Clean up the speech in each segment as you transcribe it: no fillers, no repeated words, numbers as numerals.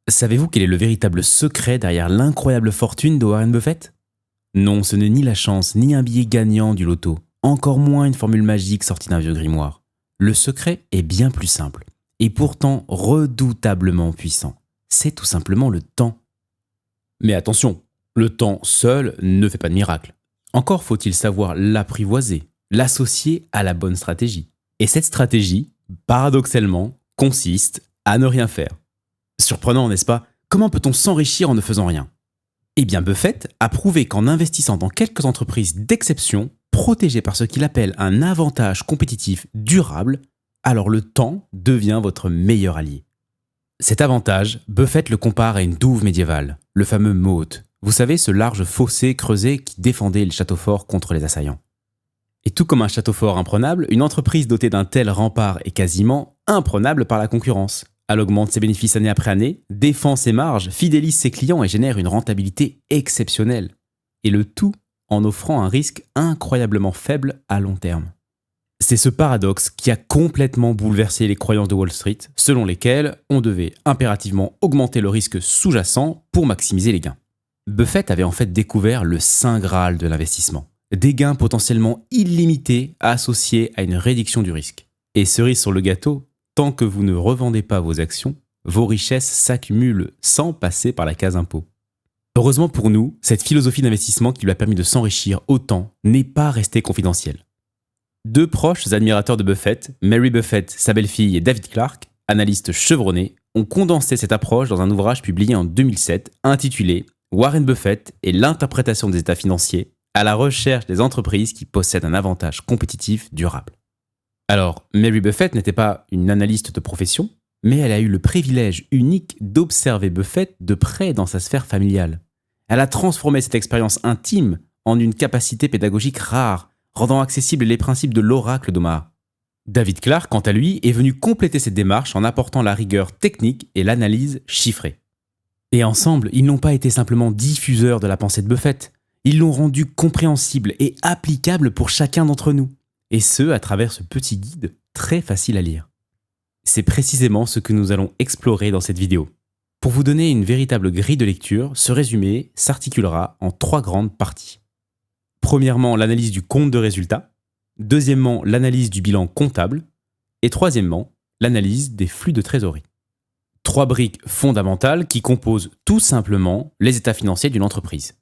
Savez-vous quel est le véritable secret derrière l'incroyable fortune de Warren Buffett? Non, ce n'est ni la chance, ni un billet gagnant du loto, encore moins une formule magique sortie d'un vieux grimoire. Le secret est bien plus simple, et pourtant redoutablement puissant. C'est tout simplement le temps. Mais attention, le temps seul ne fait pas de miracle. Encore faut-il savoir l'apprivoiser, l'associer à la bonne stratégie. Et cette stratégie, paradoxalement, consiste à ne rien faire. Surprenant, n'est-ce pas? Comment peut-on s'enrichir en ne faisant rien? Eh bien, Buffett a prouvé qu'en investissant dans quelques entreprises d'exception, protégées par ce qu'il appelle un avantage compétitif durable, alors le temps devient votre meilleur allié. Cet avantage, Buffett le compare à une douve médiévale, le fameux moat. Vous savez, ce large fossé creusé qui défendait le château fort contre les assaillants. Et tout comme un château fort imprenable, une entreprise dotée d'un tel rempart est quasiment imprenable par la concurrence. Elle augmente ses bénéfices année après année, défend ses marges, fidélise ses clients et génère une rentabilité exceptionnelle. Et le tout en offrant un risque incroyablement faible à long terme. C'est ce paradoxe qui a complètement bouleversé les croyances de Wall Street, selon lesquelles on devait impérativement augmenter le risque sous-jacent pour maximiser les gains. Buffett avait en fait découvert le saint graal de l'investissement. Des gains potentiellement illimités associés à une réduction du risque. Et cerise sur le gâteau, tant que vous ne revendez pas vos actions, vos richesses s'accumulent sans passer par la case impôt. Heureusement pour nous, cette philosophie d'investissement qui lui a permis de s'enrichir autant n'est pas restée confidentielle. Deux proches admirateurs de Buffett, Mary Buffett, sa belle-fille et David Clark, analystes chevronnés, ont condensé cette approche dans un ouvrage publié en 2007 intitulé « Warren Buffett et l'interprétation des états financiers à la recherche des entreprises qui possèdent un avantage compétitif durable ». Alors, Mary Buffett n'était pas une analyste de profession, mais elle a eu le privilège unique d'observer Buffett de près dans sa sphère familiale. Elle a transformé cette expérience intime en une capacité pédagogique rare, rendant accessibles les principes de l'oracle d'Omaha. David Clark, quant à lui, est venu compléter cette démarche en apportant la rigueur technique et l'analyse chiffrée. Et ensemble, ils n'ont pas été simplement diffuseurs de la pensée de Buffett, ils l'ont rendue compréhensible et applicable pour chacun d'entre nous. Et ce, à travers ce petit guide très facile à lire. C'est précisément ce que nous allons explorer dans cette vidéo. Pour vous donner une véritable grille de lecture, ce résumé s'articulera en 3 grandes parties. Premièrement, l'analyse du compte de résultat. Deuxièmement, l'analyse du bilan comptable. Et troisièmement, l'analyse des flux de trésorerie. 3 briques fondamentales qui composent tout simplement les états financiers d'une entreprise.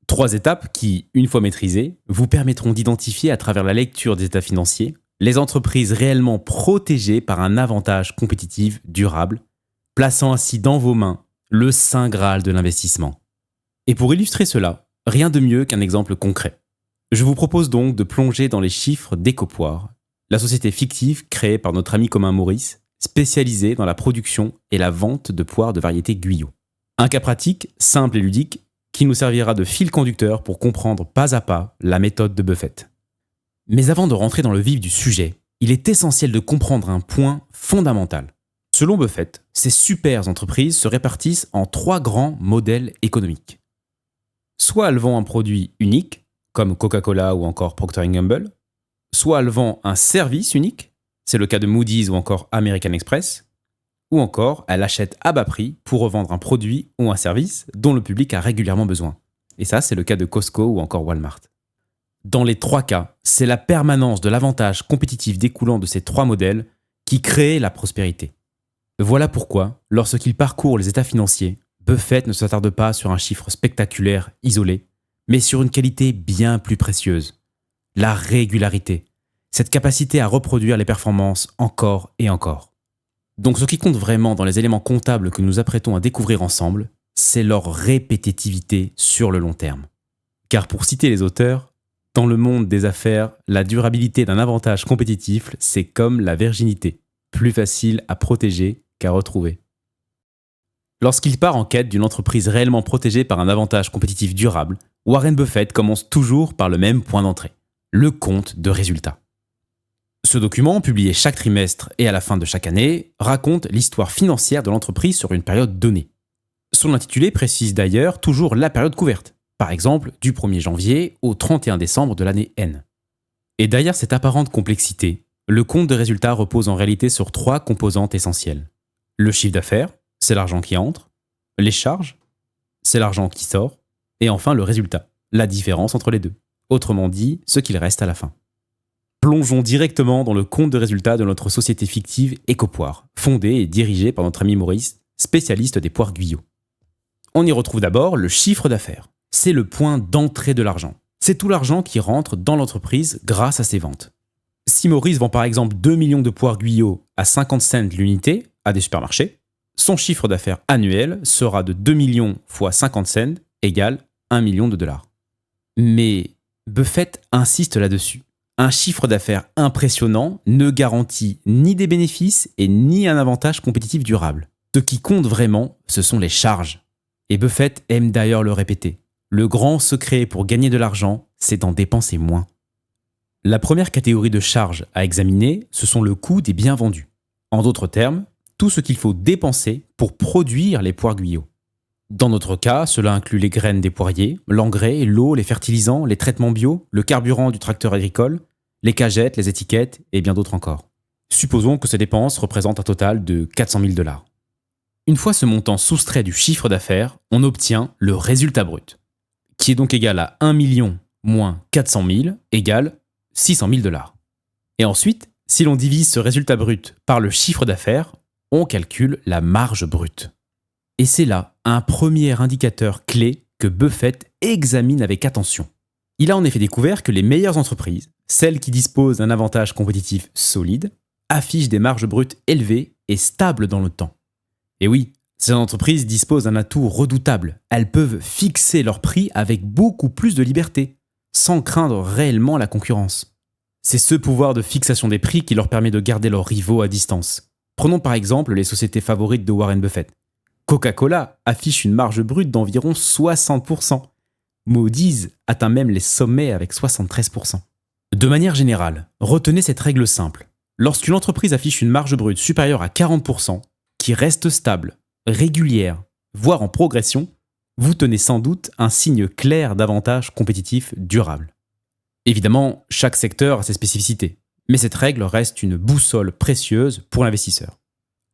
3 étapes qui, une fois maîtrisées, vous permettront d'identifier à travers la lecture des états financiers les entreprises réellement protégées par un avantage compétitif durable, plaçant ainsi dans vos mains le saint graal de l'investissement. Et pour illustrer cela, rien de mieux qu'un exemple concret. Je vous propose donc de plonger dans les chiffres d'Ecopoire, la société fictive créée par notre ami commun Maurice, spécialisée dans la production et la vente de poires de variété Guyot. Un cas pratique, simple et ludique, qui nous servira de fil conducteur pour comprendre pas à pas la méthode de Buffett. Mais avant de rentrer dans le vif du sujet, il est essentiel de comprendre un point fondamental. Selon Buffett, ces super entreprises se répartissent en 3 grands modèles économiques. Soit elles vendent un produit unique, comme Coca-Cola ou encore Procter & Gamble, soit elles vendent un service unique, c'est le cas de Moody's ou encore American Express, ou encore elles achètent à bas prix pour revendre un produit ou un service dont le public a régulièrement besoin. Et ça, c'est le cas de Costco ou encore Walmart. Dans les 3 cas, c'est la permanence de l'avantage compétitif découlant de ces 3 modèles qui crée la prospérité. Voilà pourquoi, lorsqu'il parcourt les états financiers, Buffett ne s'attarde pas sur un chiffre spectaculaire isolé, mais sur une qualité bien plus précieuse, la régularité, cette capacité à reproduire les performances encore et encore. Donc ce qui compte vraiment dans les éléments comptables que nous apprêtons à découvrir ensemble, c'est leur répétitivité sur le long terme. Car pour citer les auteurs, dans le monde des affaires, la durabilité d'un avantage compétitif, c'est comme la virginité, plus facile à protéger qu'à retrouver. Lorsqu'il part en quête d'une entreprise réellement protégée par un avantage compétitif durable, Warren Buffett commence toujours par le même point d'entrée, le compte de résultat. Ce document, publié chaque trimestre et à la fin de chaque année, raconte l'histoire financière de l'entreprise sur une période donnée. Son intitulé précise d'ailleurs toujours la période couverte, par exemple du 1er janvier au 31 décembre de l'année N. Et derrière cette apparente complexité, le compte de résultat repose en réalité sur 3 composantes essentielles. Le chiffre d'affaires, c'est l'argent qui entre. Les charges, c'est l'argent qui sort. Et enfin, le résultat, la différence entre les deux. Autrement dit, ce qu'il reste à la fin. Plongeons directement dans le compte de résultats de notre société fictive Ecopoire, fondée et dirigée par notre ami Maurice, spécialiste des poires Guyot. On y retrouve d'abord le chiffre d'affaires. C'est le point d'entrée de l'argent. C'est tout l'argent qui rentre dans l'entreprise grâce à ses ventes. Si Maurice vend par exemple 2 millions de poires Guyot à 50 cents l'unité à des supermarchés, son chiffre d'affaires annuel sera de 2 millions fois 50 cents égale 1 million de dollars. Mais Buffett insiste là-dessus. Un chiffre d'affaires impressionnant ne garantit ni des bénéfices et ni un avantage compétitif durable. Ce qui compte vraiment, ce sont les charges. Et Buffett aime d'ailleurs le répéter. Le grand secret pour gagner de l'argent, c'est d'en dépenser moins. La première catégorie de charges à examiner, ce sont le coût des biens vendus. En d'autres termes, tout ce qu'il faut dépenser pour produire les poires Guyot. Dans notre cas, cela inclut les graines des poiriers, l'engrais, l'eau, les fertilisants, les traitements bio, le carburant du tracteur agricole, les cagettes, les étiquettes et bien d'autres encore. Supposons que ces dépenses représentent un total de 400 000 $. Une fois ce montant soustrait du chiffre d'affaires, on obtient le résultat brut, qui est donc égal à 1 million moins 400 000 égale 600 000 $. Et ensuite, si l'on divise ce résultat brut par le chiffre d'affaires, on calcule la marge brute. Et c'est là un premier indicateur clé que Buffett examine avec attention. Il a en effet découvert que les meilleures entreprises, celles qui disposent d'un avantage compétitif solide, affichent des marges brutes élevées et stables dans le temps. Et oui, ces entreprises disposent d'un atout redoutable. Elles peuvent fixer leur prix avec beaucoup plus de liberté, sans craindre réellement la concurrence. C'est ce pouvoir de fixation des prix qui leur permet de garder leurs rivaux à distance. Prenons par exemple les sociétés favorites de Warren Buffett. Coca-Cola affiche une marge brute d'environ 60%. Moody's atteint même les sommets avec 73%. De manière générale, retenez cette règle simple. Lorsqu'une entreprise affiche une marge brute supérieure à 40%, qui reste stable, régulière, voire en progression, vous tenez sans doute un signe clair d'avantage compétitif durable. Évidemment, chaque secteur a ses spécificités, mais cette règle reste une boussole précieuse pour l'investisseur.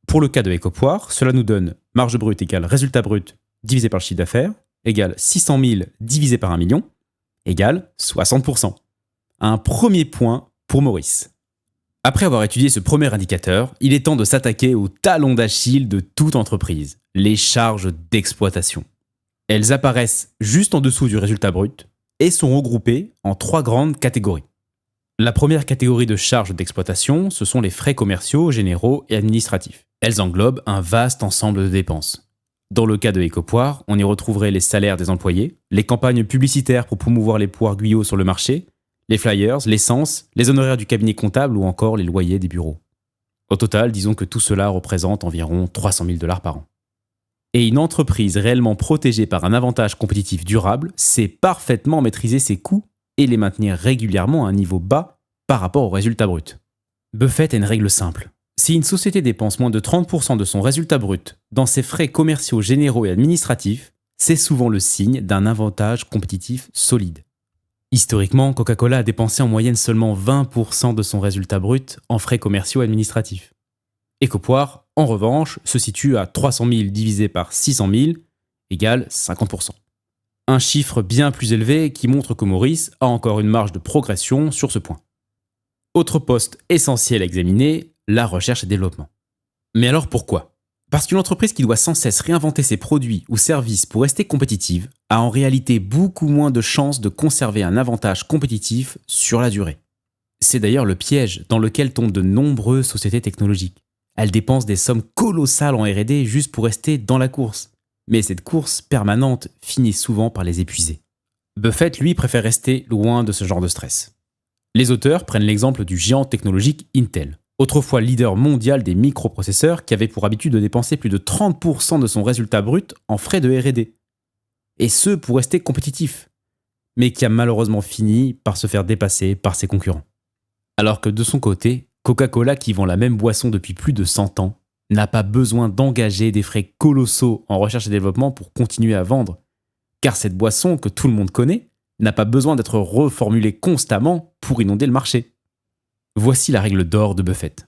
Pour le cas de Ecopoire, cela nous donne marge brute égale résultat brut divisé par le chiffre d'affaires, égale 600 000 divisé par 1 million, égale 60%. Un premier point pour Maurice. Après avoir étudié ce premier indicateur, il est temps de s'attaquer au talon d'Achille de toute entreprise, les charges d'exploitation. Elles apparaissent juste en dessous du résultat brut et sont regroupées en 3 grandes catégories. La première catégorie de charges d'exploitation, ce sont les frais commerciaux, généraux et administratifs. Elles englobent un vaste ensemble de dépenses. Dans le cas de Ecopoire, on y retrouverait les salaires des employés, les campagnes publicitaires pour promouvoir les poires Guyot sur le marché, les flyers, l'essence, les honoraires du cabinet comptable ou encore les loyers des bureaux. Au total, disons que tout cela représente environ 300 000 $ par an. Et une entreprise réellement protégée par un avantage compétitif durable sait parfaitement maîtriser ses coûts et les maintenir régulièrement à un niveau bas par rapport au résultat brut. Buffett a une règle simple. Si une société dépense moins de 30% de son résultat brut dans ses frais commerciaux généraux et administratifs, c'est souvent le signe d'un avantage compétitif solide. Historiquement, Coca-Cola a dépensé en moyenne seulement 20% de son résultat brut en frais commerciaux et administratifs. Ecopoire, en revanche, se situe à 300 000 divisé par 600 000 égale 50%. Un chiffre bien plus élevé qui montre que Maurice a encore une marge de progression sur ce point. Autre poste essentiel à examiner, la recherche et développement. Mais alors pourquoi ? Parce qu'une entreprise qui doit sans cesse réinventer ses produits ou services pour rester compétitive a en réalité beaucoup moins de chances de conserver un avantage compétitif sur la durée. C'est d'ailleurs le piège dans lequel tombent de nombreuses sociétés technologiques. Elles dépensent des sommes colossales en R&D juste pour rester dans la course. Mais cette course permanente finit souvent par les épuiser. Buffett, lui, préfère rester loin de ce genre de stress. Les auteurs prennent l'exemple du géant technologique Intel, autrefois leader mondial des microprocesseurs qui avait pour habitude de dépenser plus de 30% de son résultat brut en frais de R&D. Et ce pour rester compétitif, mais qui a malheureusement fini par se faire dépasser par ses concurrents. Alors que de son côté, Coca-Cola, qui vend la même boisson depuis plus de 100 ans, n'a pas besoin d'engager des frais colossaux en recherche et développement pour continuer à vendre, car cette boisson que tout le monde connaît n'a pas besoin d'être reformulée constamment pour inonder le marché. Voici la règle d'or de Buffett.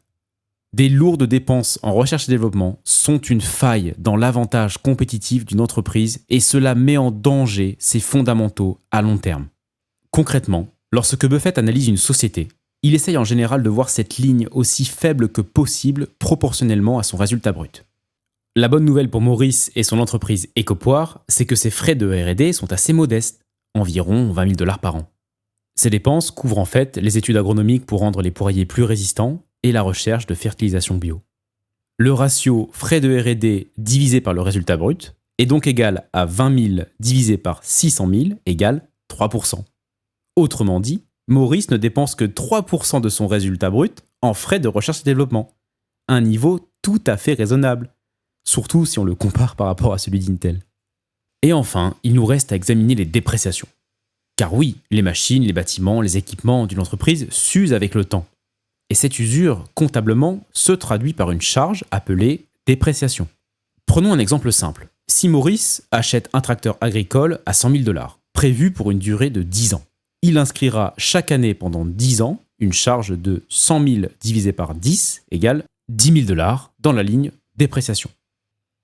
Des lourdes dépenses en recherche et développement sont une faille dans l'avantage compétitif d'une entreprise et cela met en danger ses fondamentaux à long terme. Concrètement, lorsque Buffett analyse une société, il essaye en général de voir cette ligne aussi faible que possible proportionnellement à son résultat brut. La bonne nouvelle pour Maurice et son entreprise Ecopoir, c'est que ses frais de R&D sont assez modestes, environ 20 000 $ par an. Ces dépenses couvrent en fait les études agronomiques pour rendre les poiriers plus résistants et la recherche de fertilisation bio. Le ratio frais de R&D divisé par le résultat brut est donc égal à 20 000 divisé par 600 000 égale 3%. Autrement dit, Maurice ne dépense que 3% de son résultat brut en frais de recherche et développement. Un niveau tout à fait raisonnable, surtout si on le compare par rapport à celui d'Intel. Et enfin, il nous reste à examiner les dépréciations. Car oui, les machines, les bâtiments, les équipements d'une entreprise s'usent avec le temps. Et cette usure, comptablement, se traduit par une charge appelée dépréciation. Prenons un exemple simple. Si Maurice achète un tracteur agricole à 100 000 $, prévu pour une durée de 10 ans, il inscrira chaque année pendant 10 ans une charge de 100 000 divisé par 10 égale 10 000 $ dans la ligne dépréciation.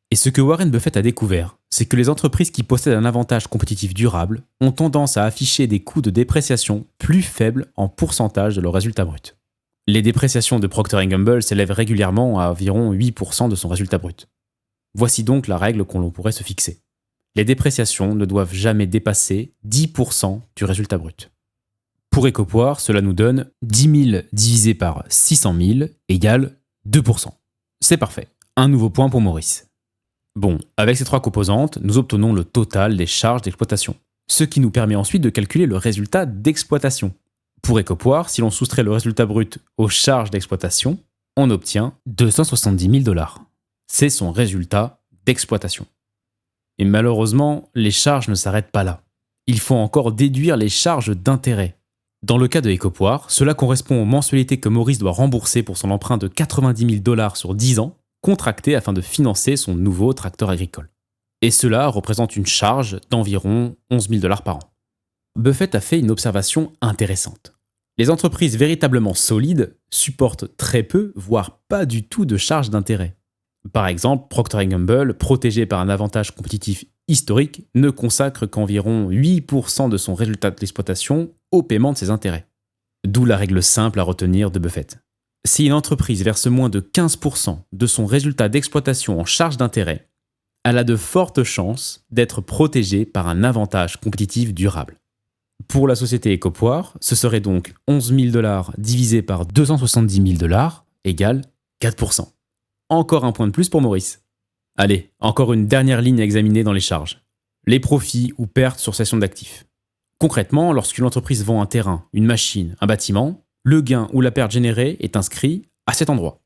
Et ce que Warren Buffett a découvert, c'est que les entreprises qui possèdent un avantage compétitif durable ont tendance à afficher des coûts de dépréciation plus faibles en pourcentage de leur résultat brut. Les dépréciations de Procter & Gamble s'élèvent régulièrement à environ 8% de son résultat brut. Voici donc la règle qu'on pourrait se fixer. Les dépréciations ne doivent jamais dépasser 10% du résultat brut. Pour Ecopoir, cela nous donne 10 000 divisé par 600 000 égale 2%. C'est parfait. Un nouveau point pour Maurice. Bon, avec ces trois composantes, nous obtenons le total des charges d'exploitation, ce qui nous permet ensuite de calculer le résultat d'exploitation. Pour Ecopoir, si l'on soustrait le résultat brut aux charges d'exploitation, on obtient 270 000 $. C'est son résultat d'exploitation. Et malheureusement, les charges ne s'arrêtent pas là. Il faut encore déduire les charges d'intérêt. Dans le cas de Ecopoir, cela correspond aux mensualités que Maurice doit rembourser pour son emprunt de 90 000 $ sur 10 ans, contracté afin de financer son nouveau tracteur agricole. Et cela représente une charge d'environ 11 000 $ par an. Buffett a fait une observation intéressante. Les entreprises véritablement solides supportent très peu, voire pas du tout de charges d'intérêt. Par exemple, Procter & Gamble, protégé par un avantage compétitif historique, ne consacre qu'environ 8% de son résultat d'exploitation au paiement de ses intérêts. D'où la règle simple à retenir de Buffett. Si une entreprise verse moins de 15% de son résultat d'exploitation en charges d'intérêt, elle a de fortes chances d'être protégée par un avantage compétitif durable. Pour la société Ecopoir, ce serait donc 11 000 $ divisé par 270 000 $ égale 4%. Encore un point de plus pour Maurice. Allez, encore une dernière ligne à examiner dans les charges. Les profits ou pertes sur cession d'actifs. Concrètement, lorsqu'une entreprise vend un terrain, une machine, un bâtiment, le gain ou la perte générée est inscrit à cet endroit.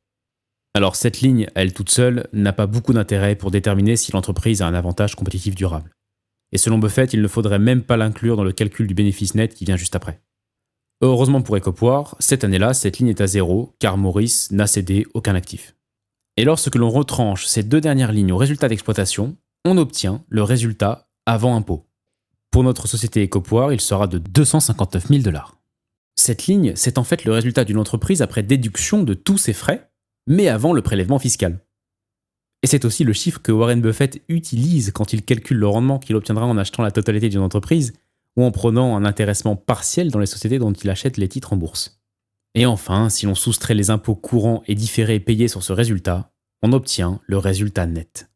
Alors cette ligne, elle toute seule, n'a pas beaucoup d'intérêt pour déterminer si l'entreprise a un avantage compétitif durable. Et selon Buffett, il ne faudrait même pas l'inclure dans le calcul du bénéfice net qui vient juste après. Heureusement pour Ecopoir, cette année-là, cette ligne est à zéro, car Maurice n'a cédé aucun actif. Et lorsque l'on retranche ces deux dernières lignes au résultat d'exploitation, on obtient le résultat avant impôt. Pour notre société Ecopoir, il sera de 259 000 $. Cette ligne, c'est en fait le résultat d'une entreprise après déduction de tous ses frais, mais avant le prélèvement fiscal. Et c'est aussi le chiffre que Warren Buffett utilise quand il calcule le rendement qu'il obtiendra en achetant la totalité d'une entreprise ou en prenant un intéressement partiel dans les sociétés dont il achète les titres en bourse. Et enfin, si l'on soustrait les impôts courants et différés payés sur ce résultat, on obtient le résultat net.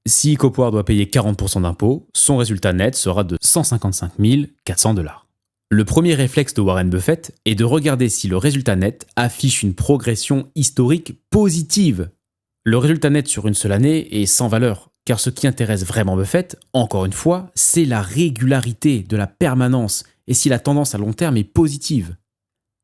Si Ecopoir doit payer 40% d'impôts, son résultat net sera de 155 400 $. Le premier réflexe de Warren Buffett est de regarder si le résultat net affiche une progression historique positive. Le résultat net sur une seule année est sans valeur, car ce qui intéresse vraiment Buffett, encore une fois, c'est la régularité de la permanence et si la tendance à long terme est positive.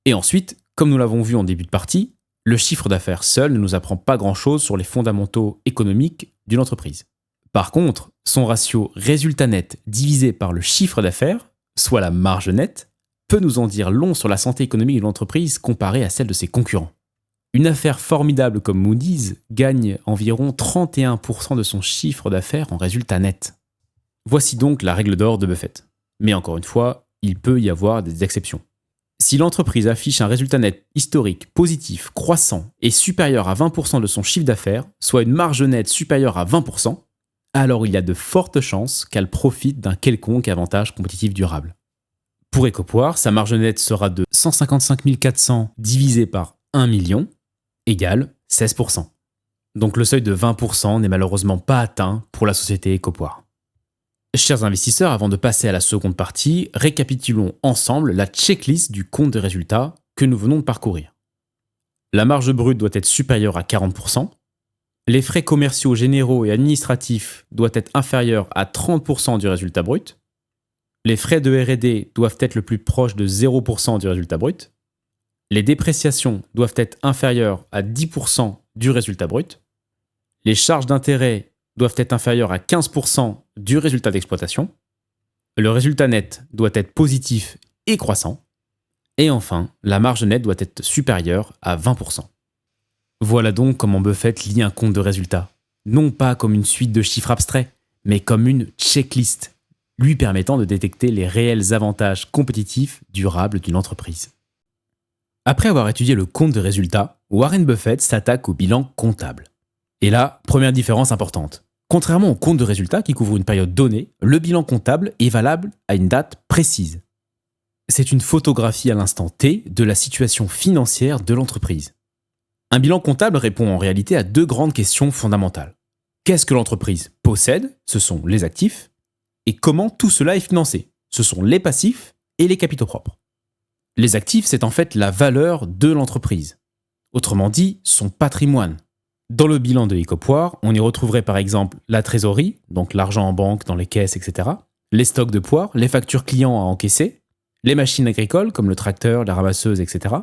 Et ensuite, comme nous l'avons vu en début de partie, le chiffre d'affaires seul ne nous apprend pas grand-chose sur les fondamentaux économiques d'une entreprise. Par contre, son ratio résultat net divisé par le chiffre d'affaires, soit la marge nette, peut nous en dire long sur la santé économique de l'entreprise comparée à celle de ses concurrents. Une affaire formidable comme Moody's gagne environ 31% de son chiffre d'affaires en résultat net. Voici donc la règle d'or de Buffett. Mais encore une fois, il peut y avoir des exceptions. Si l'entreprise affiche un résultat net historique positif, croissant et supérieur à 20% de son chiffre d'affaires, soit une marge nette supérieure à 20%, alors il y a de fortes chances qu'elle profite d'un quelconque avantage compétitif durable. Pour Ecopoir, sa marge nette sera de 155 400 divisé par 1 million égale 16%. Donc le seuil de 20% n'est malheureusement pas atteint pour la société Ecopoir. Chers investisseurs, avant de passer à la seconde partie, récapitulons ensemble la checklist du compte de résultats que nous venons de parcourir. La marge brute doit être supérieure à 40%. Les frais commerciaux généraux et administratifs doivent être inférieurs à 30% du résultat brut. Les frais de R&D doivent être le plus proche de 0% du résultat brut. Les dépréciations doivent être inférieures à 10% du résultat brut. Les charges d'intérêt doivent être inférieures à 15% du résultat d'exploitation. Le résultat net doit être positif et croissant. Et enfin, la marge nette doit être supérieure à 20%. Voilà donc comment Buffett lit un compte de résultats. Non pas comme une suite de chiffres abstraits, mais comme une checklist, lui permettant de détecter les réels avantages compétitifs durables d'une entreprise. Après avoir étudié le compte de résultats, Warren Buffett s'attaque au bilan comptable. Et là, première différence importante. Contrairement au compte de résultats qui couvre une période donnée, le bilan comptable est valable à une date précise. C'est une photographie à l'instant T de la situation financière de l'entreprise. Un bilan comptable répond en réalité à deux grandes questions fondamentales. Qu'est-ce que l'entreprise possède ? Ce sont les actifs. Et comment tout cela est financé ? Ce sont les passifs et les capitaux propres. Les actifs, c'est en fait la valeur de l'entreprise. Autrement dit, son patrimoine. Dans le bilan de Ecopoir, on y retrouverait par exemple la trésorerie, donc l'argent en banque, dans les caisses, etc., les stocks de poires, les factures clients à encaisser, les machines agricoles comme le tracteur, la ramasseuse, etc.,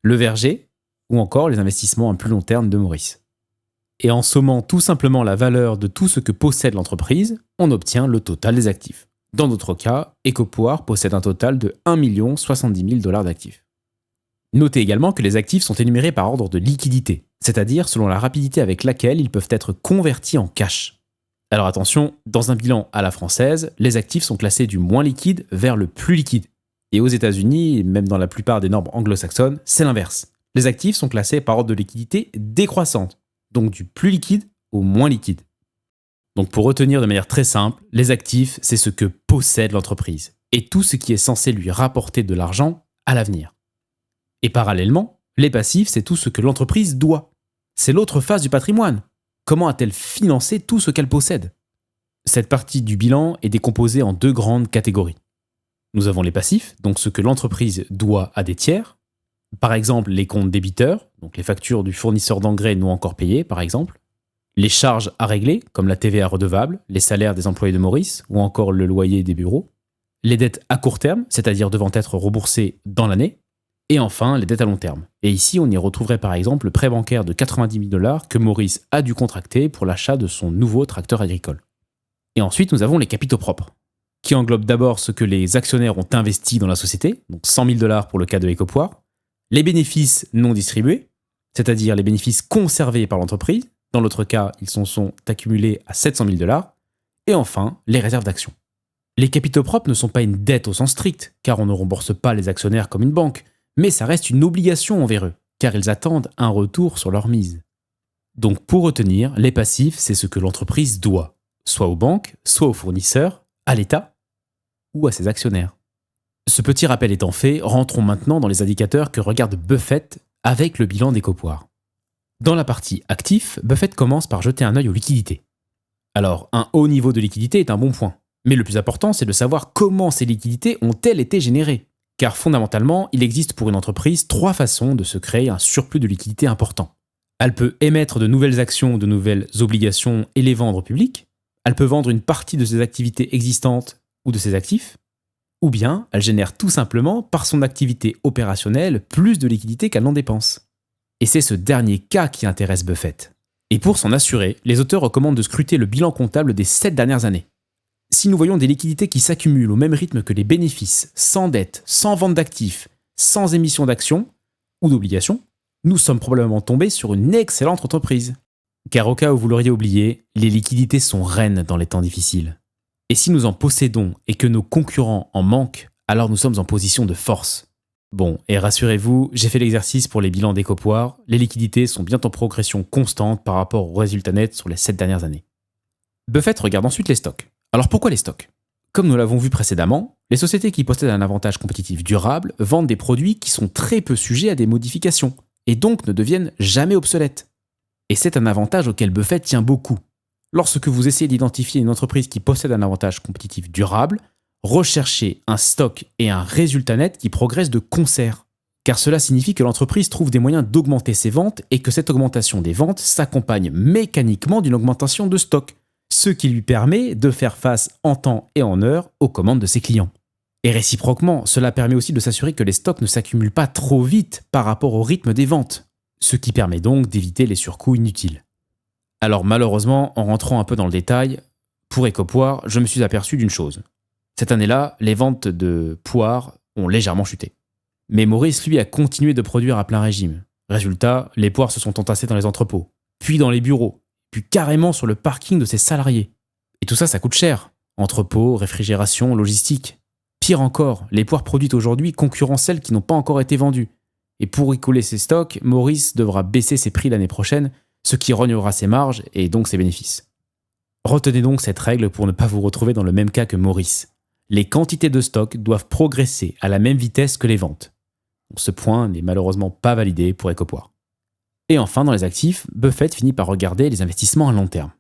le verger, ou encore les investissements à plus long terme de Maurice. Et en sommant tout simplement la valeur de tout ce que possède l'entreprise, on obtient le total des actifs. Dans notre cas, Ecopoir possède un total de 1 070 000 $ d'actifs. Notez également que les actifs sont énumérés par ordre de liquidité, c'est-à-dire selon la rapidité avec laquelle ils peuvent être convertis en cash. Alors attention, dans un bilan à la française, les actifs sont classés du moins liquide vers le plus liquide. Et aux États-Unis, et même dans la plupart des normes anglo-saxonnes, c'est l'inverse. Les actifs sont classés par ordre de liquidité décroissante, donc du plus liquide au moins liquide. Donc pour retenir de manière très simple, les actifs, c'est ce que possède l'entreprise, et tout ce qui est censé lui rapporter de l'argent à l'avenir. Et parallèlement, les passifs, c'est tout ce que l'entreprise doit. C'est l'autre face du patrimoine. Comment a-t-elle financé tout ce qu'elle possède ? Cette partie du bilan est décomposée en deux grandes catégories. Nous avons les passifs, donc ce que l'entreprise doit à des tiers. Par exemple, les comptes débiteurs, donc les factures du fournisseur d'engrais non encore payées, par exemple. Les charges à régler, comme la TVA redevable, les salaires des employés de Maurice, ou encore le loyer des bureaux. Les dettes à court terme, c'est-à-dire devant être remboursées dans l'année. Et enfin, les dettes à long terme. Et ici, on y retrouverait par exemple le prêt bancaire de 90 000 $ que Maurice a dû contracter pour l'achat de son nouveau tracteur agricole. Et ensuite, nous avons les capitaux propres, qui englobent d'abord ce que les actionnaires ont investi dans la société, donc 100 000 $ pour le cas de Ecopoir, les bénéfices non distribués, c'est-à-dire les bénéfices conservés par l'entreprise, dans l'autre cas, ils sont accumulés à 700 000 $, et enfin, les réserves d'actions. Les capitaux propres ne sont pas une dette au sens strict, car on ne rembourse pas les actionnaires comme une banque, mais ça reste une obligation envers eux, car ils attendent un retour sur leur mise. Donc pour retenir, les passifs, c'est ce que l'entreprise doit, soit aux banques, soit aux fournisseurs, à l'État ou à ses actionnaires. Ce petit rappel étant fait, rentrons maintenant dans les indicateurs que regarde Buffett avec le bilan d'Ecopoir. Dans la partie actifs, Buffett commence par jeter un œil aux liquidités. Alors, un haut niveau de liquidité est un bon point, mais le plus important, c'est de savoir comment ces liquidités ont-elles été générées. Car fondamentalement, il existe pour une entreprise 3 façons de se créer un surplus de liquidité important. Elle peut émettre de nouvelles actions ou de nouvelles obligations et les vendre au public. Elle peut vendre une partie de ses activités existantes ou de ses actifs. Ou bien, elle génère tout simplement, par son activité opérationnelle, plus de liquidité qu'elle n'en dépense. Et c'est ce dernier cas qui intéresse Buffett. Et pour s'en assurer, les auteurs recommandent de scruter le bilan comptable des 7 dernières années. Si nous voyons des liquidités qui s'accumulent au même rythme que les bénéfices, sans dette, sans vente d'actifs, sans émission d'actions ou d'obligations, nous sommes probablement tombés sur une excellente entreprise. Car au cas où vous l'auriez oublié, les liquidités sont reines dans les temps difficiles. Et si nous en possédons et que nos concurrents en manquent, alors nous sommes en position de force. Bon, et rassurez-vous, j'ai fait l'exercice pour les bilans d'Ecopoir, les liquidités sont bien en progression constante par rapport aux résultats nets sur les 7 dernières années. Buffett regarde ensuite les stocks. Alors pourquoi les stocks? Comme nous l'avons vu précédemment, les sociétés qui possèdent un avantage compétitif durable vendent des produits qui sont très peu sujets à des modifications, et donc ne deviennent jamais obsolètes. Et c'est un avantage auquel Buffett tient beaucoup. Lorsque vous essayez d'identifier une entreprise qui possède un avantage compétitif durable, recherchez un stock et un résultat net qui progressent de concert. Car cela signifie que l'entreprise trouve des moyens d'augmenter ses ventes et que cette augmentation des ventes s'accompagne mécaniquement d'une augmentation de stock, ce qui lui permet de faire face en temps et en heure aux commandes de ses clients. Et réciproquement, cela permet aussi de s'assurer que les stocks ne s'accumulent pas trop vite par rapport au rythme des ventes, ce qui permet donc d'éviter les surcoûts inutiles. Alors malheureusement, en rentrant un peu dans le détail, pour Ecopoir, je me suis aperçu d'une chose. Cette année-là, les ventes de poires ont légèrement chuté. Mais Maurice, lui, a continué de produire à plein régime. Résultat, les poires se sont entassées dans les entrepôts, puis dans les bureaux, puis carrément sur le parking de ses salariés. Et tout ça, ça coûte cher. Entrepôts, réfrigération, logistique. Pire encore, les poires produites aujourd'hui concurrencent celles qui n'ont pas encore été vendues. Et pour écouler ses stocks, Maurice devra baisser ses prix l'année prochaine, ce qui rognera ses marges et donc ses bénéfices. Retenez donc cette règle pour ne pas vous retrouver dans le même cas que Maurice. Les quantités de stock doivent progresser à la même vitesse que les ventes. Ce point n'est malheureusement pas validé pour Ecopoir. Et enfin, dans les actifs, Buffett finit par regarder les investissements à long terme.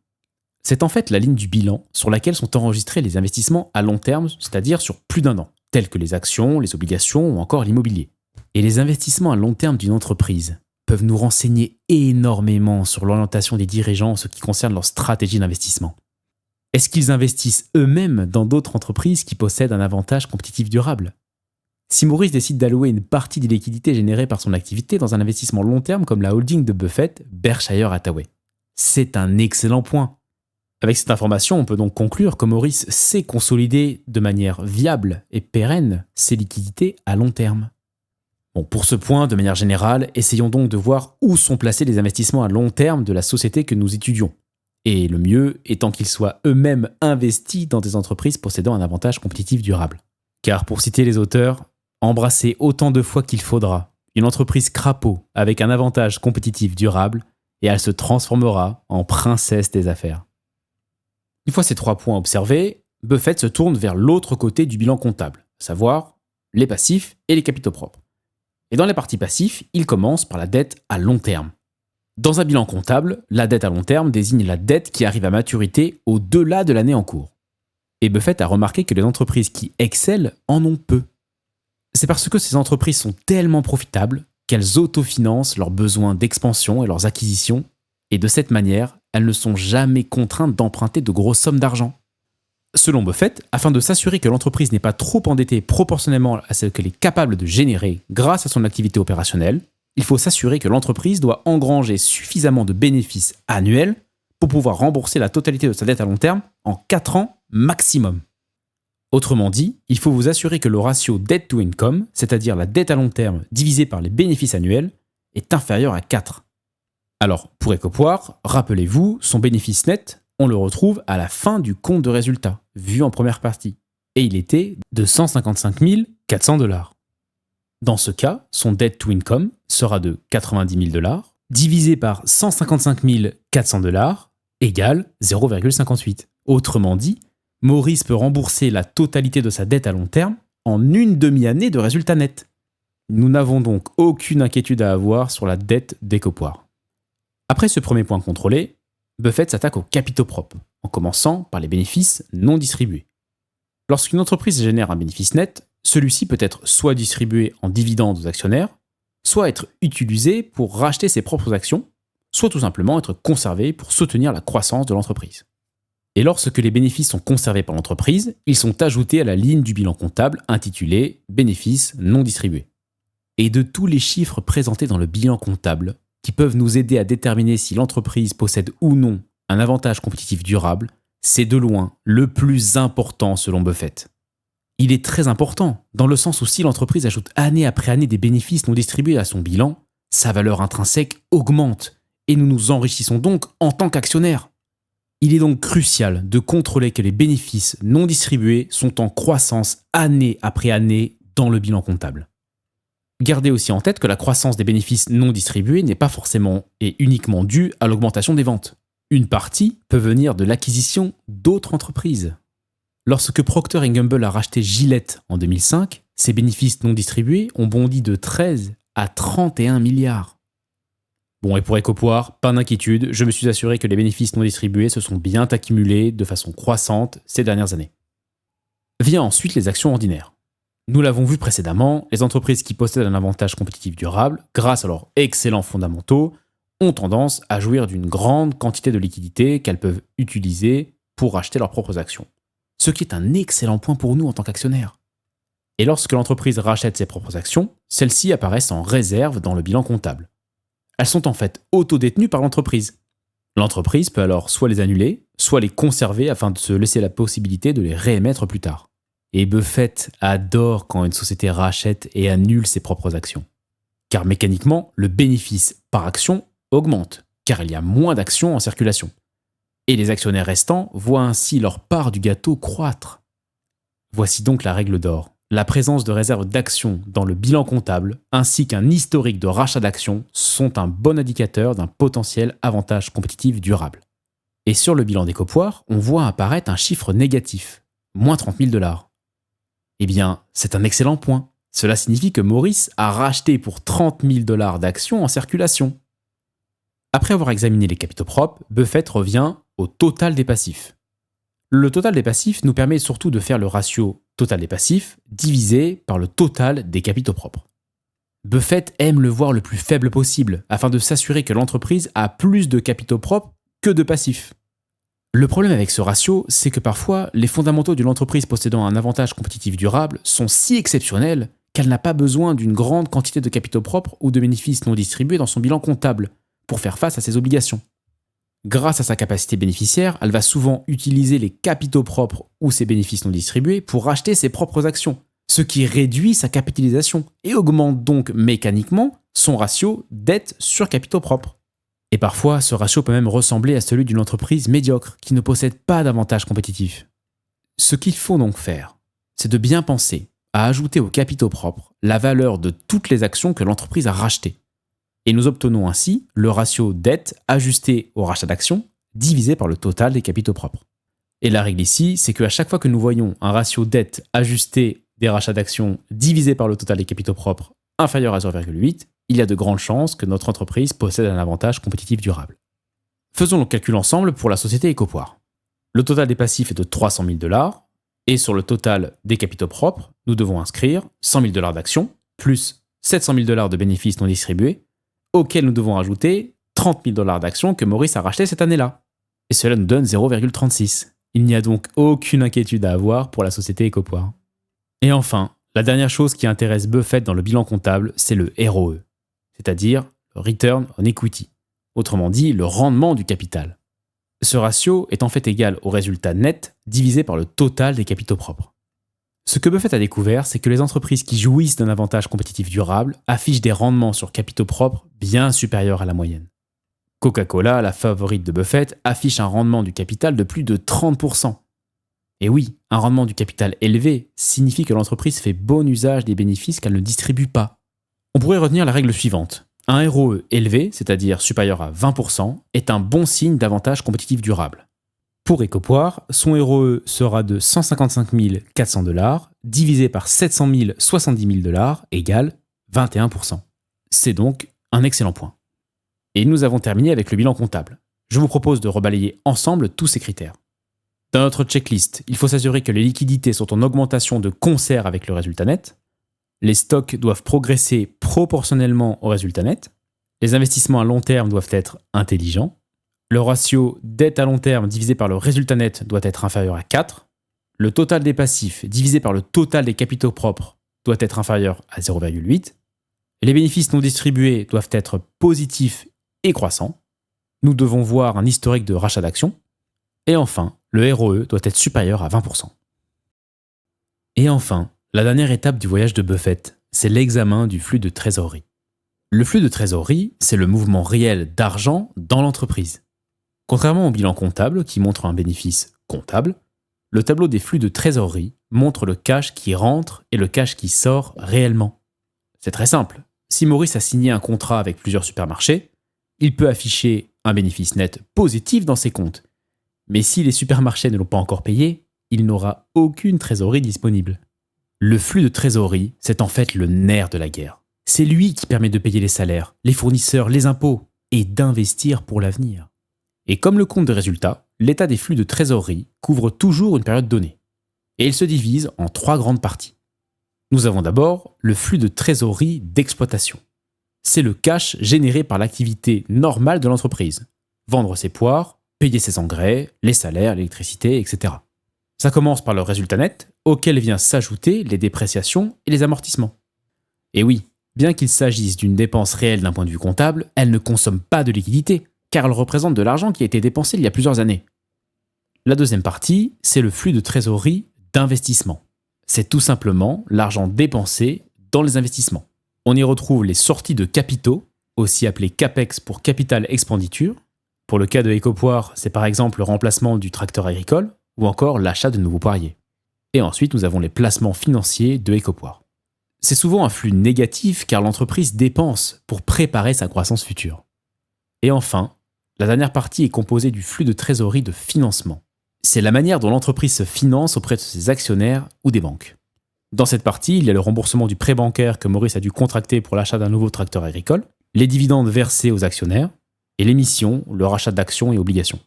C'est en fait la ligne du bilan sur laquelle sont enregistrés les investissements à long terme, c'est-à-dire sur plus d'un an, tels que les actions, les obligations ou encore l'immobilier. Et les investissements à long terme d'une entreprise peuvent nous renseigner énormément sur l'orientation des dirigeants en ce qui concerne leur stratégie d'investissement. Est-ce qu'ils investissent eux-mêmes dans d'autres entreprises qui possèdent un avantage compétitif durable? Si Maurice décide d'allouer une partie des liquidités générées par son activité dans un investissement long terme comme la holding de Buffett, Berkshire Hathaway, c'est un excellent point. Avec cette information, on peut donc conclure que Maurice sait consolider de manière viable et pérenne ses liquidités à long terme. Bon, pour ce point, de manière générale, essayons donc de voir où sont placés les investissements à long terme de la société que nous étudions. Et le mieux étant qu'ils soient eux-mêmes investis dans des entreprises possédant un avantage compétitif durable. Car pour citer les auteurs, embrassez autant de fois qu'il faudra une entreprise crapaud avec un avantage compétitif durable et elle se transformera en princesse des affaires. Une fois ces 3 points observés, Buffett se tourne vers l'autre côté du bilan comptable, à savoir les passifs et les capitaux propres. Et dans les parties passifs, il commence par la dette à long terme. Dans un bilan comptable, la dette à long terme désigne la dette qui arrive à maturité au-delà de l'année en cours. Et Buffett a remarqué que les entreprises qui excellent en ont peu. C'est parce que ces entreprises sont tellement profitables qu'elles autofinancent leurs besoins d'expansion et leurs acquisitions, et de cette manière, elles ne sont jamais contraintes d'emprunter de grosses sommes d'argent. Selon Buffett, afin de s'assurer que l'entreprise n'est pas trop endettée proportionnellement à ce qu'elle est capable de générer grâce à son activité opérationnelle, il faut s'assurer que l'entreprise doit engranger suffisamment de bénéfices annuels pour pouvoir rembourser la totalité de sa dette à long terme en 4 ans maximum. Autrement dit, il faut vous assurer que le ratio debt to income, c'est-à-dire la dette à long terme divisée par les bénéfices annuels, est inférieur à 4. Alors, pour Ecopoir, rappelez-vous, son bénéfice net, on le retrouve à la fin du compte de résultat, vu en première partie, et il était de 155 400 $. Dans ce cas, son debt to income sera de 90 000 $, divisé par 155 400 $ égale 0,58. Autrement dit, Maurice peut rembourser la totalité de sa dette à long terme en une demi-année de résultat net. Nous n'avons donc aucune inquiétude à avoir sur la dette d'Ecopoir. Après ce premier point contrôlé, Buffett s'attaque aux capitaux propres, en commençant par les bénéfices non distribués. Lorsqu'une entreprise génère un bénéfice net, celui-ci peut être soit distribué en dividendes aux actionnaires, soit être utilisé pour racheter ses propres actions, soit tout simplement être conservé pour soutenir la croissance de l'entreprise. Et lorsque les bénéfices sont conservés par l'entreprise, ils sont ajoutés à la ligne du bilan comptable intitulée « Bénéfices non distribués ». Et de tous les chiffres présentés dans le bilan comptable, qui peuvent nous aider à déterminer si l'entreprise possède ou non un avantage compétitif durable, c'est de loin le plus important selon Buffett. Il est très important, dans le sens où si l'entreprise ajoute année après année des bénéfices non distribués à son bilan, sa valeur intrinsèque augmente, et nous nous enrichissons donc en tant qu'actionnaires. Il est donc crucial de contrôler que les bénéfices non distribués sont en croissance année après année dans le bilan comptable. Gardez aussi en tête que la croissance des bénéfices non distribués n'est pas forcément et uniquement due à l'augmentation des ventes. Une partie peut venir de l'acquisition d'autres entreprises. Lorsque Procter & Gamble a racheté Gillette en 2005, ses bénéfices non distribués ont bondi de 13 à 31 milliards. Bon, et pour Ecopoir, pas d'inquiétude, je me suis assuré que les bénéfices non distribués se sont bien accumulés de façon croissante ces dernières années. Vient ensuite les actions ordinaires. Nous l'avons vu précédemment, les entreprises qui possèdent un avantage compétitif durable, grâce à leurs excellents fondamentaux, ont tendance à jouir d'une grande quantité de liquidités qu'elles peuvent utiliser pour racheter leurs propres actions. Ce qui est un excellent point pour nous en tant qu'actionnaires. Et lorsque l'entreprise rachète ses propres actions, celles-ci apparaissent en réserve dans le bilan comptable. Elles sont en fait autodétenues par l'entreprise. L'entreprise peut alors soit les annuler, soit les conserver afin de se laisser la possibilité de les réémettre plus tard. Et Buffett adore quand une société rachète et annule ses propres actions. Car mécaniquement, le bénéfice par action augmente, car il y a moins d'actions en circulation. Et les actionnaires restants voient ainsi leur part du gâteau croître. Voici donc la règle d'or. La présence de réserves d'actions dans le bilan comptable ainsi qu'un historique de rachat d'actions sont un bon indicateur d'un potentiel avantage compétitif durable. Et sur le bilan d'Ecopoir, on voit apparaître un chiffre négatif, moins 30 000 $. Eh bien, c'est un excellent point. Cela signifie que Maurice a racheté pour 30 000 $ d'actions en circulation. Après avoir examiné les capitaux propres, Buffett revient au total des passifs. Le total des passifs nous permet surtout de faire le ratio total des passifs divisé par le total des capitaux propres. Buffett aime le voir le plus faible possible afin de s'assurer que l'entreprise a plus de capitaux propres que de passifs. Le problème avec ce ratio, c'est que parfois, les fondamentaux d'une entreprise possédant un avantage compétitif durable sont si exceptionnels qu'elle n'a pas besoin d'une grande quantité de capitaux propres ou de bénéfices non distribués dans son bilan comptable pour faire face à ses obligations. Grâce à sa capacité bénéficiaire, elle va souvent utiliser les capitaux propres ou ses bénéfices non distribués pour racheter ses propres actions, ce qui réduit sa capitalisation et augmente donc mécaniquement son ratio dette sur capitaux propres. Et parfois, ce ratio peut même ressembler à celui d'une entreprise médiocre qui ne possède pas d'avantage compétitif. Ce qu'il faut donc faire, c'est de bien penser à ajouter aux capitaux propres la valeur de toutes les actions que l'entreprise a rachetées. Et nous obtenons ainsi le ratio dette ajusté au rachat d'actions divisé par le total des capitaux propres. Et la règle ici, c'est qu'à chaque fois que nous voyons un ratio dette ajusté des rachats d'actions divisé par le total des capitaux propres inférieur à 0,8, il y a de grandes chances que notre entreprise possède un avantage compétitif durable. Faisons le calcul ensemble pour la société Ecopoir. Le total des passifs est de 300 000 $, et sur le total des capitaux propres, nous devons inscrire 100 000 $ d'actions, plus 700 000 $ de bénéfices non distribués, auxquels nous devons ajouter 30 000 $ d'actions que Maurice a rachetées cette année-là. Et cela nous donne 0,36. Il n'y a donc aucune inquiétude à avoir pour la société Ecopoir. Et enfin, la dernière chose qui intéresse Buffett dans le bilan comptable, c'est le ROE, c'est-à-dire le Return on Equity, autrement dit le rendement du capital. Ce ratio est en fait égal au résultat net divisé par le total des capitaux propres. Ce que Buffett a découvert, c'est que les entreprises qui jouissent d'un avantage compétitif durable affichent des rendements sur capitaux propres bien supérieurs à la moyenne. Coca-Cola, la favorite de Buffett, affiche un rendement du capital de plus de 30%. Et oui, un rendement du capital élevé signifie que l'entreprise fait bon usage des bénéfices qu'elle ne distribue pas. On pourrait retenir la règle suivante. Un ROE élevé, c'est-à-dire supérieur à 20%, est un bon signe d'avantage compétitif durable. Pour Ecopoir, son ROE sera de 155 400 $ divisé par 700 070 000 $ égale 21%. C'est donc un excellent point. Et nous avons terminé avec le bilan comptable. Je vous propose de rebalayer ensemble tous ces critères. Dans notre checklist, il faut s'assurer que les liquidités sont en augmentation de concert avec le résultat net. Les stocks doivent progresser proportionnellement au résultat net. Les investissements à long terme doivent être intelligents. Le ratio dette à long terme divisé par le résultat net doit être inférieur à 4. Le total des passifs divisé par le total des capitaux propres doit être inférieur à 0,8. Les bénéfices non distribués doivent être positifs et croissants. Nous devons voir un historique de rachat d'actions. Et enfin, le ROE doit être supérieur à 20%. Et enfin, la dernière étape du voyage de Buffett, c'est l'examen du flux de trésorerie. Le flux de trésorerie, c'est le mouvement réel d'argent dans l'entreprise. Contrairement au bilan comptable qui montre un bénéfice comptable, le tableau des flux de trésorerie montre le cash qui rentre et le cash qui sort réellement. C'est très simple. Si Maurice a signé un contrat avec plusieurs supermarchés, il peut afficher un bénéfice net positif dans ses comptes. Mais si les supermarchés ne l'ont pas encore payé, il n'aura aucune trésorerie disponible. Le flux de trésorerie, c'est en fait le nerf de la guerre. C'est lui qui permet de payer les salaires, les fournisseurs, les impôts et d'investir pour l'avenir. Et comme le compte de résultat, l'état des flux de trésorerie couvre toujours une période donnée. Et il se divise en 3 grandes parties. Nous avons d'abord le flux de trésorerie d'exploitation. C'est le cash généré par l'activité normale de l'entreprise. Vendre ses poires, payer ses engrais, les salaires, l'électricité, etc. Ça commence par le résultat net, auquel vient s'ajouter les dépréciations et les amortissements. Et oui, bien qu'il s'agisse d'une dépense réelle d'un point de vue comptable, elle ne consomme pas de liquidité, car elle représente de l'argent qui a été dépensé il y a plusieurs années. La deuxième partie, c'est le flux de trésorerie d'investissement. C'est tout simplement l'argent dépensé dans les investissements. On y retrouve les sorties de capitaux, aussi appelées CAPEX pour capital expenditure. Pour le cas de Ecopoire, c'est par exemple le remplacement du tracteur agricole ou encore l'achat de nouveaux poiriers. Et ensuite, nous avons les placements financiers de Ecopoire. C'est souvent un flux négatif car l'entreprise dépense pour préparer sa croissance future. Et enfin, la dernière partie est composée du flux de trésorerie de financement. C'est la manière dont l'entreprise se finance auprès de ses actionnaires ou des banques. Dans cette partie, il y a le remboursement du prêt bancaire que Maurice a dû contracter pour l'achat d'un nouveau tracteur agricole, les dividendes versés aux actionnaires, et l'émission, le rachat d'actions et obligations.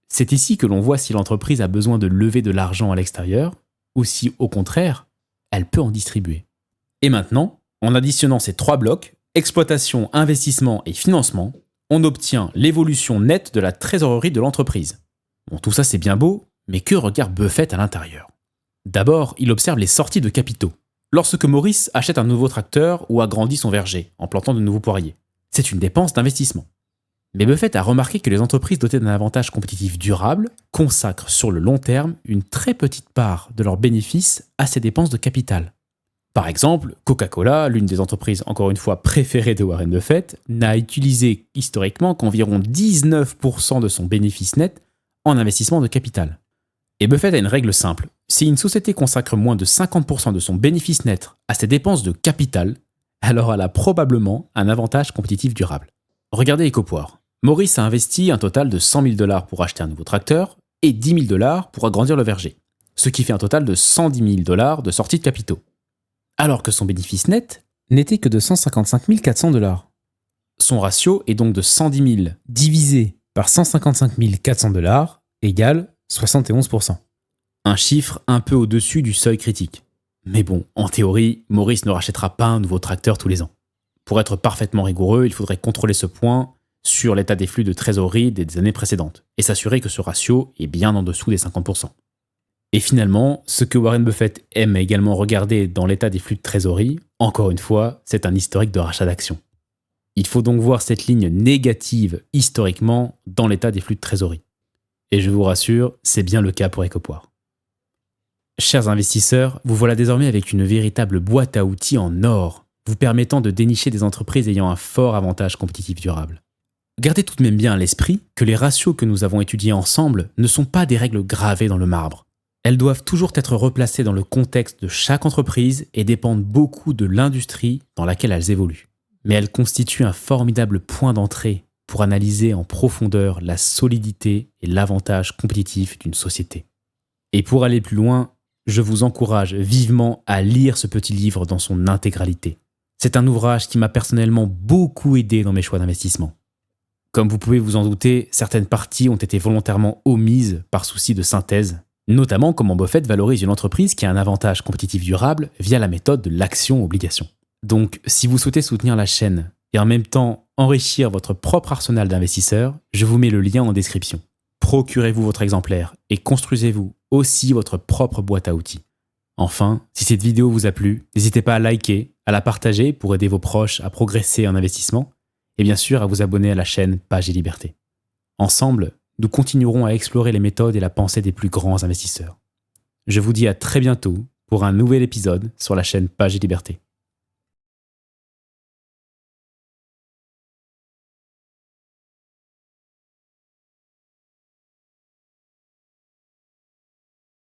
C'est ici que l'on voit si l'entreprise a besoin de lever de l'argent à l'extérieur, ou si, au contraire, elle peut en distribuer. Et maintenant, en additionnant ces 3 blocs, exploitation, investissement et financement, on obtient l'évolution nette de la trésorerie de l'entreprise. Bon, tout ça c'est bien beau, mais que regarde Buffett à l'intérieur? D'abord, il observe les sorties de capitaux. Lorsque Maurice achète un nouveau tracteur ou agrandit son verger en plantant de nouveaux poiriers, c'est une dépense d'investissement. Mais Buffett a remarqué que les entreprises dotées d'un avantage compétitif durable consacrent sur le long terme une très petite part de leurs bénéfices à ces dépenses de capital. Par exemple, Coca-Cola, l'une des entreprises encore une fois préférées de Warren Buffett, n'a utilisé historiquement qu'environ 19% de son bénéfice net en investissement de capital. Et Buffett a une règle simple. Si une société consacre moins de 50% de son bénéfice net à ses dépenses de capital, alors elle a probablement un avantage compétitif durable. Regardez Ecopoire. Maurice a investi un total de $100 000 pour acheter un nouveau tracteur et $10 000 pour agrandir le verger, ce qui fait un total de $110 000 de sortie de capitaux. Alors que son bénéfice net n'était que de $155 400. Son ratio est donc de 110 000 divisé par 155 400 égale 71%. Un chiffre un peu au-dessus du seuil critique. Mais bon, en théorie, Maurice ne rachètera pas un nouveau tracteur tous les ans. Pour être parfaitement rigoureux, il faudrait contrôler ce point sur l'état des flux de trésorerie des années précédentes et s'assurer que ce ratio est bien en dessous des 50%. Et finalement, ce que Warren Buffett aime également regarder dans l'état des flux de trésorerie, encore une fois, c'est un historique de rachat d'actions. Il faut donc voir cette ligne négative historiquement dans l'état des flux de trésorerie. Et je vous rassure, c'est bien le cas pour Ecopoire. Chers investisseurs, vous voilà désormais avec une véritable boîte à outils en or, vous permettant de dénicher des entreprises ayant un fort avantage compétitif durable. Gardez tout de même bien à l'esprit que les ratios que nous avons étudiés ensemble ne sont pas des règles gravées dans le marbre. Elles doivent toujours être replacées dans le contexte de chaque entreprise et dépendent beaucoup de l'industrie dans laquelle elles évoluent. Mais elles constituent un formidable point d'entrée pour analyser en profondeur la solidité et l'avantage compétitif d'une société. Et pour aller plus loin, je vous encourage vivement à lire ce petit livre dans son intégralité. C'est un ouvrage qui m'a personnellement beaucoup aidé dans mes choix d'investissement. Comme vous pouvez vous en douter, certaines parties ont été volontairement omises par souci de synthèse, notamment comment Buffett valorise une entreprise qui a un avantage compétitif durable via la méthode de l'action-obligation. Donc, si vous souhaitez soutenir la chaîne et en même temps enrichir votre propre arsenal d'investisseurs, je vous mets le lien en description. Procurez-vous votre exemplaire et construisez-vous aussi votre propre boîte à outils. Enfin, si cette vidéo vous a plu, n'hésitez pas à liker, à la partager pour aider vos proches à progresser en investissement et bien sûr à vous abonner à la chaîne Page et Liberté. Ensemble, nous continuerons à explorer les méthodes et la pensée des plus grands investisseurs. Je vous dis à très bientôt pour un nouvel épisode sur la chaîne Page et Liberté.